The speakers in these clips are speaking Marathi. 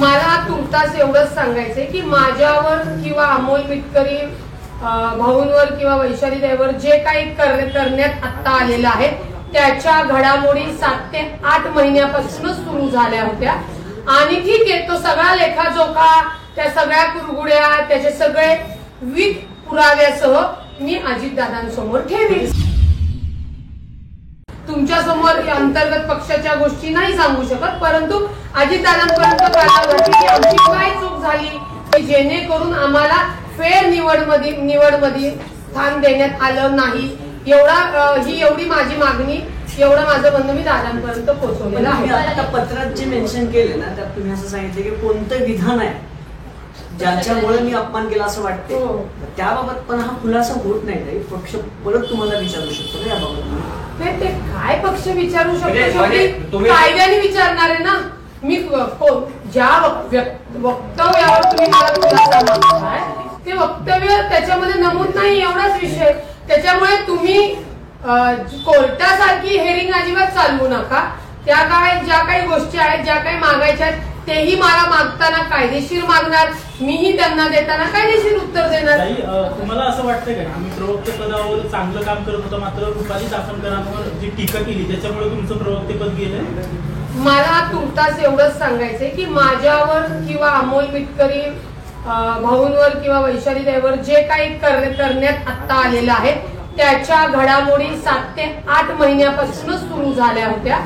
मला तुर्तास एवढंच सांगायचंय की माझ्यावर किंवा अमोल मिटकरी भाऊंवर किंवा वैशाली ताईवर जे काही करण्यात आता आलेलं आहे त्याच्या घडामोडी 7 ते 8 महिन्यापासून सुरू झाल्या होत्या आणि ठीक आहे, तो सगळा लेखाजोखा, त्या सगळ्या कुरगुड्या, त्याचे सगळे विध पुराव्यासह मी अजितदादांसमोर ठेवीन. तुमच्या समोर अंतर्गत पक्षाच्या गोष्टी नाही सांगू शकत, परंतु अजितदादांपर्यंत आमची काय चूक झाली की जेणेकरून आम्हाला फेर निवडमध्ये स्थान देण्यात आलं नाही, ही एवढी माझी मागणी, एवढं माझं म्हणणं मी दादांपर्यंत पोहोचवलेलं आहे. आता पत्रात जे मेन्शन केले ना त्यात तुम्ही असं सांगितलं की कोणतं विधान आहे ज्यांच्यामुळे मी अपमान केला असं वाटतं, त्याबाबत पण हा खुलासा होत नाही. पक्ष परत तुम्हाला विचारू शकतो ना याबाबत? ते काय पक्ष विचारू शकतो? कायद्याने विचारणार आहे ना. मी ज्या वक्तव्यावर तुम्ही मला खुलासा मागताय ते वक्तव्य त्याच्यामध्ये नमूद नाही, एवढाच विषय. त्याच्यामुळे तुम्ही कोर्टासारखी हेरिंग अजिबात चालवू नका. ज्या काही गोष्टी आहेत, ज्या काही मागायच्या आहेत तेही मला मागताना कायदेशीर मागणार, मीही त्यांना देताना कायदेशीर उत्तर देणार. तुम्हाला असं वाटतं का आम्ही प्रवक्तेपदावर चांगलं काम करत होतो, मात्र रुपाली चाकणकरांवर जी टीका केली त्याच्यामुळे तुमचं प्रवक्तेपद गेलं? मला तुर्तास एवढंच सांगायचंय की माझ्यावर किंवा अमोल मिटकरी भाऊंवर किंवा वैशाली ताईवर जे काही करण्यात आता आलेलं आहे त्याच्या घडामोडी 7 ते 8 महिन्यापासून सुरू झाल्या होत्या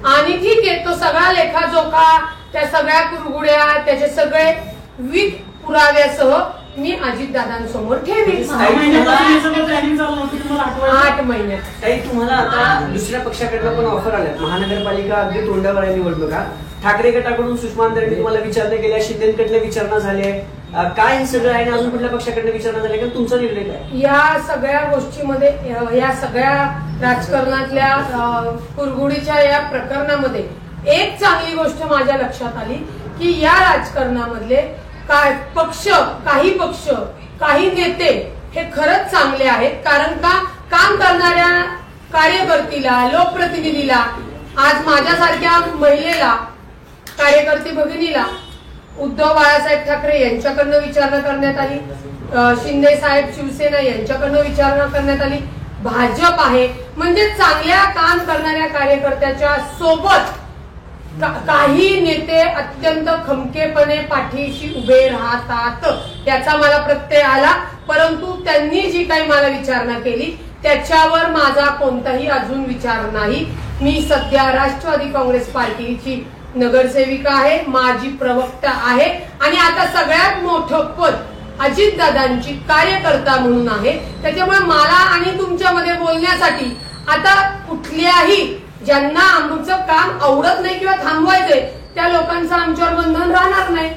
आणि ठीक आहे, तो सगळा लेखाजोखा, त्या सगळ्या कुरगुड्या, त्याचे सगळे विध पुराव्यासह मी अजितदादांसमोर ठेवीन. 8 महिन्यात. ताई, तुम्हाला आता दुसऱ्या पक्षाकडनं पण ऑफर आल्या, महानगरपालिका अगदी तोंडावर आहे निवडणुका. ठाकरे गटाकडून सुषमा अंधारेंनी तुम्हाला विचारणा केल्या, शिंदेकडनं विचारणा झाली, काय हे सगळं आहे आणि अजून कुठल्या पक्षाकडनं विचारणा झाली का? तुमचा निर्णय काय या सगळ्या गोष्टीमध्ये, या सगळ्या राजकारणातल्या कुरगुडीच्या या प्रकरणामध्ये एक चांगली गोष्ट माझ्या लक्षात आली की या राजकारणामधले काही पक्ष, काही नेते हे खरंच चांगले आहेत. कारण का काम करणाऱ्या कार्यकर्तीला, लोकप्रतिनिधीला, आज माझ्यासारख्या महिलेला, कार्यकर्ती भगिनीला उद्धव बाळासाहेब ठाकरे यांच्याकडनं विचारणा करण्यात आली, शिंदे साहेब शिवसेना यांच्याकडनं विचारणा करण्यात आली, भाजप आहे. म्हणजे चांगल्या काम करणाऱ्या कार्यकर्त्याच्या सोबत काही नेते अत्यंत खमकेपणे पाठीशी उभे राहतात, त्याचा मला प्रत्यय आला. परंतु त्यांनी जी काही मला विचारणा केली त्याच्यावर माझा कोणताही अजून विचार नाही. मी सध्या राष्ट्रवादी काँग्रेस पार्टीची नगरसेविका आहे, माझी प्रवक्ता आहे आणि आता सगळ्यात मोठं पद अजितदादांची कार्यकर्ता म्हणून आहे. त्याच्यामुळे मला आणि तुमच्यामध्ये बोलण्यासाठी आता कुठल्याही ज्यांना आमचं काम आवडत नाही किंवा थांबवायचंय त्या लोकांचं आमच्यावर बंधन राहणार नाही.